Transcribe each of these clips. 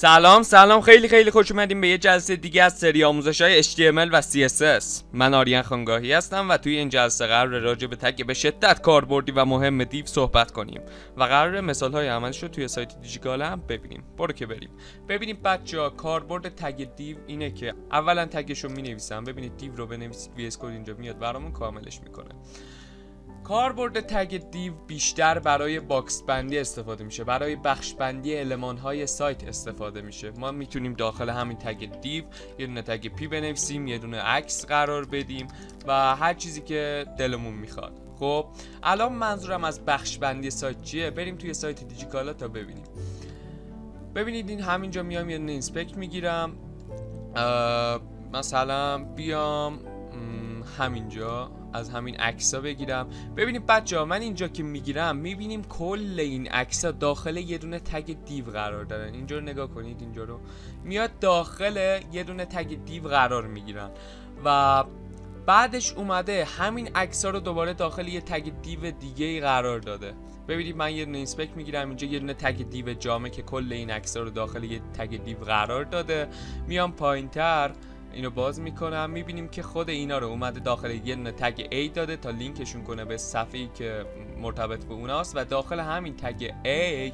سلام خیلی خوش اومدیم به یه جلسه دیگه از سری آموزش‌های HTML و CSS. من آریان خانگاهی هستم و توی این جلسه قرار راجع به تگ به شدت کاربردی و مهم دیو صحبت کنیم و قرار مثال‌های عملیش رو توی سایت دیجیکال هم ببینیم. برو که بریم. ببینیم بچه‌ها کاربرد تگ دیو اینه که اولا تگش رو می‌نویسم. ببینید دیو رو بنویسید VS کد اینجا میاد برامون کاملش می‌کنه. کاربرد تگ دیو بیشتر برای باکس بندی استفاده میشه، برای بخش بندی المان‌های سایت استفاده میشه. ما میتونیم داخل همین تگ دیو یه دونه تگ پی بنویسیم، یه دونه عکس قرار بدیم و هر چیزی که دلمون میخواد. خب الان منظورم از بخش بندی سایت چیه؟ بریم توی سایت دیجیکالا تا ببینیم. ببینید این همینجا میام یه دونه اینسپکت میگیرم، مثلا بیام همینجا از همین عکس‌ها بگیرم. ببینید بچه‌ها من اینجا که میگیرم میبینیم کل این عکس‌ها داخل یه دونه تگ دیو قرار دارن. اینجا رو نگاه کنید، اینجا رو میاد داخل یه دونه تگ دیو قرار میگیرن و بعدش اومده همین عکس‌ها رو دوباره داخل یه تگ دیو دیگه‌ای قرار داده. ببینید من یه دونه اینسپکت میگیرم، اینجا یه دونه تگ دیو جامع که کل این عکس‌ها رو داخل یه تگ دیو قرار داده. میام پایین‌تر اینو باز میکنم، میبینیم که خود اینا رو اومده داخل یه دونه تگ A داده تا لینکشون کنه به صفحه‌ای که مرتبط به اوناست و داخل همین تگ A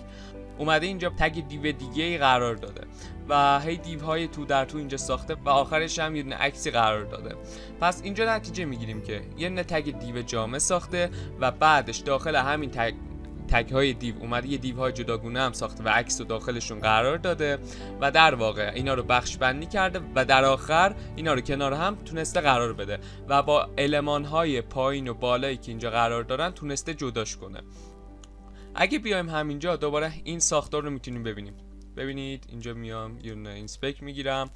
اومده اینجا تگ دیو دیگه‌ای قرار داده و هی دیوهای تو در تو اینجا ساخته و آخرش هم یه دونه عکسی قرار داده. پس اینجا نتیجه میگیریم که یه دونه تگ دیو جامع ساخته و بعدش داخل همین تگ های دیو اومده یه دیوهای جداگونه هم ساخته و عکس رو داخلشون قرار داده و در واقع اینا رو بخش بندی کرده و در آخر اینا رو کنار هم تونسته قرار بده و با المان های پایین و بالایی که اینجا قرار دارن تونسته جداش کنه. اگه بیایم همینجا دوباره این ساختار رو میتونیم ببینیم. ببینید اینجا میام یه دونه اینسپکت میگیرم،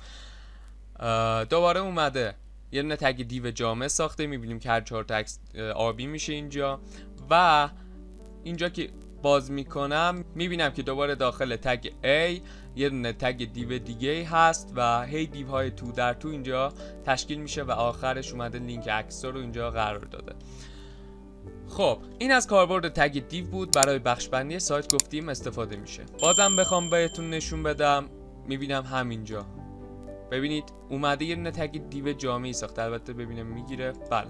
دوباره اومده یه دونه تگ دیو جامع ساخته، میبینیم که هر 4 تا عکس آبی میشه اینجا و اینجا که باز میکنم میبینم که دوباره داخل تگ A یه دونه تگ دیو دیگه هست و هی دیوهای تو در تو اینجا تشکیل میشه و آخرش اومده لینک عکس رو اینجا قرار داده. خب این از کاربرد تگ دیو بود، برای بخش بندی سایت گفتیم استفاده میشه. بازم بخوام بهتون نشون بدم میبینم همینجا ببینید اومده یه دونه تگ دیو جامعی ساخته، البته ببینم میگیره. بله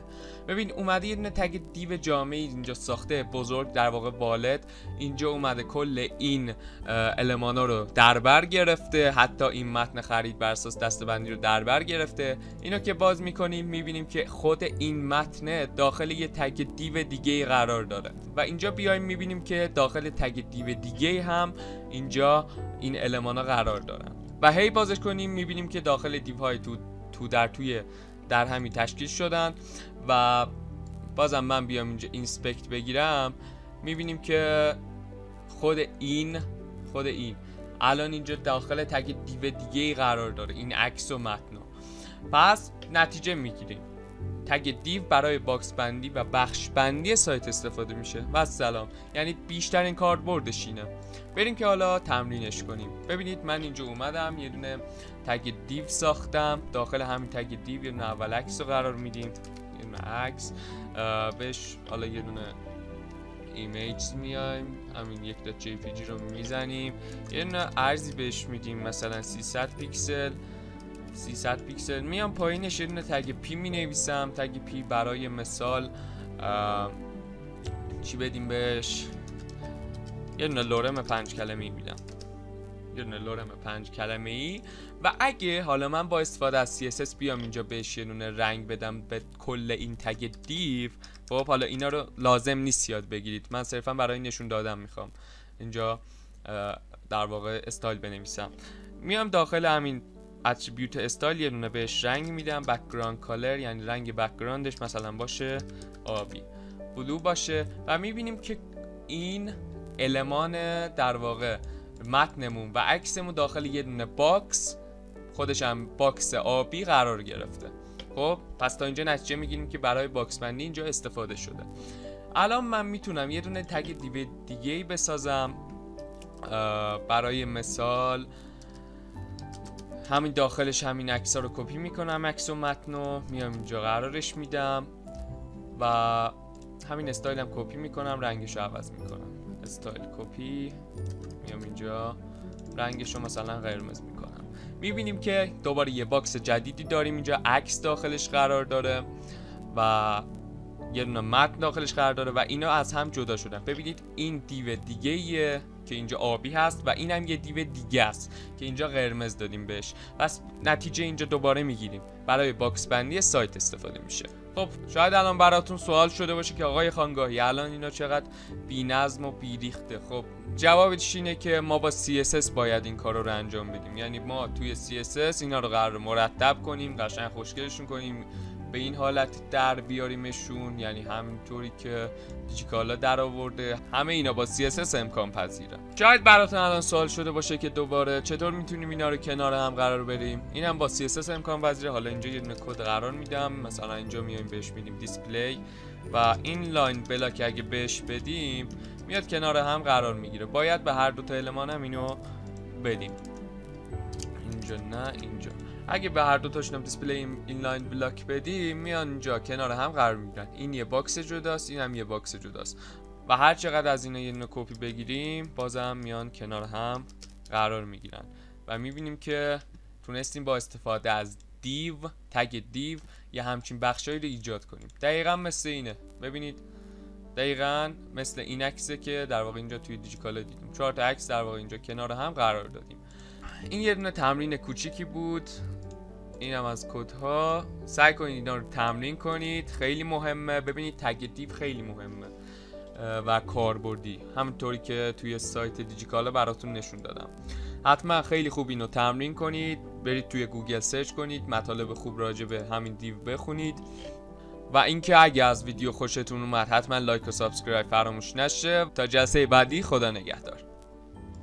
ببین اومده یه دونه تگ دیو جامعی اینجا ساخته، بزرگ در واقع والد. اینجا اومده کل این المانا رو در بر گرفته، حتی این متن خرید بر اساس دسته‌بندی رو در بر گرفته. اینو که باز میکنیم میبینیم که خود این متن داخل یه تگ دیو دیگه قرار داره و اینجا بیایم میبینیم که داخل تگ دیو دیگه هم اینجا این المانا قرار دارن و هی بازش کنیم میبینیم که داخل دیوهای تو در همین تشکیل شدن و بازم من بیام اینجا اینسپکت بگیرم میبینیم که خود این الان اینجا داخل تگ دیو دیگه قرار داره، این عکس و متن. پس نتیجه میگیریم تگ دیو برای باکس بندی و بخش بندی سایت استفاده میشه و سلام، یعنی بیشترین کاربردش اینه. بریم که حالا تمرینش کنیم. ببینید من اینجا اومدم یه دونه تگ دیو ساختم، داخل همین تگ دیو یه دونه اول عکس رو قرار میدیم، یه دونه عکس بهش حالا یه دونه ایمیج میایم، همین یک تا JPG رو میزنیم، یه دونه ارزی بهش میدیم مثلا 300 پیکسل. میام پایینش یه دونه تگ پی مینویسم. تگ پی برای مثال چی بدیم بهش؟ یه دونه لورم 5 کلمه‌ای میدم، یه دونه لورم 5 کلمه‌ای. و اگه حالا من با استفاده از CSS بیام اینجا بهش یه دونه رنگ بدم به کل این تگ دیو، خب حالا اینا رو لازم نیست یاد بگیرید، من صرفا برای نشون دادم میخوام اینجا در واقع استایل بنویسم. میام داخل همین اتریبیوت استایل یه دونه بهش رنگ میدم، بک‌گراند کالر، یعنی رنگ بک‌گراندش مثلا باشه آبی، بلو باشه و میبینیم که این المان در واقع متنمون و عکسمون داخل یه دونه باکس، خودش هم باکس آبی قرار گرفته. خب پس تا اینجا نتیجه میگیریم که برای باکس بندی اینجا استفاده شده. الان من میتونم یه دونه تگ دیو دیگه‌ای بسازم، برای مثال همین داخلش همین عکس‌ها رو کپی میکنم، عکس و متن رو میام اینجا قرارش میدم و همین استایل هم کپی میکنم، رنگش رو عوض میکنم، استایل کپی، میام اینجا رنگش رو مثلا قرمز میکنم. میبینیم که دوباره یه باکس جدیدی داریم اینجا، عکس داخلش قرار داره و یه دونه متن داخلش قرار داره و اینا از هم جدا شدن. ببینید این دیو دیگه ایه که اینجا آبی هست و این هم یه دیو دیگه است که اینجا قرمز دادیم بهش. پس نتیجه اینجا دوباره میگیریم برای باکس بندی سایت استفاده میشه. خب شاید الان براتون سوال شده باشه که آقای خانگاهی الان اینا چقدر بی‌نظم و بی‌ریخته. خب جوابش اینه که ما با CSS باید این کارو رو انجام بدیم. یعنی ما توی CSS اینا رو قرار مرتب کنیم، قشنگ خوشگلشون کنیم، به این حالت در بیاریمشون، یعنی همینطوری که دیجیکالا در آورده. همه اینا با CSS امکان پذیره. شاید براتون الان سوال شده باشه که دوباره چطور میتونیم اینا رو کنار هم قرار بدیم. اینم با CSS امکان پذیره. حالا اینجا یه دونه کد قرار میدم، مثلا اینجا میایم بهش میدیم دیسپلی و این لاین بلاک اگه بهش بدیم میاد کنار هم قرار میگیره. باید به هر دو تا المان هم اینو بدیم. اینجا نه، اینجا. اگه به هر دو تاشون دیسپلی این لاین بلاک بدیم میان اینجا کنار هم قرار میگیرن. این یه باکس جداست، این هم یه باکس جداست و هر چقدر از اینا یه دونه کپی بگیریم بازم میان کنار هم قرار میگیرن و میبینیم که تونستیم با استفاده از دیو، تگ دیو، یه همچین بخشایی رو ایجاد کنیم. دقیقاً مثل اینه. ببینید دقیقاً مثل این عکسه که در واقع اینجا توی دیجیکالا دیدیم. 4 تا عکس در واقع اینجا کنار هم قرار دادیم. این یه دونه تمرین کوچیکی بود. اینم از کدها. سعی کنید اینا رو تمرین کنید، خیلی مهمه. ببینید تگ دیو خیلی مهمه و کاربردی، همونطوری که توی سایت دیجیکالا براتون نشون دادم. حتما خیلی خوب اینو تمرین کنید. برید توی گوگل سرچ کنید، مطالب خوب راجع به همین دیو بخونید و اینکه اگه از ویدیو خوشتون اومد حتما لایک و سابسکرایب فراموش نشه. تا جلسه بعدی، خدا نگهدار.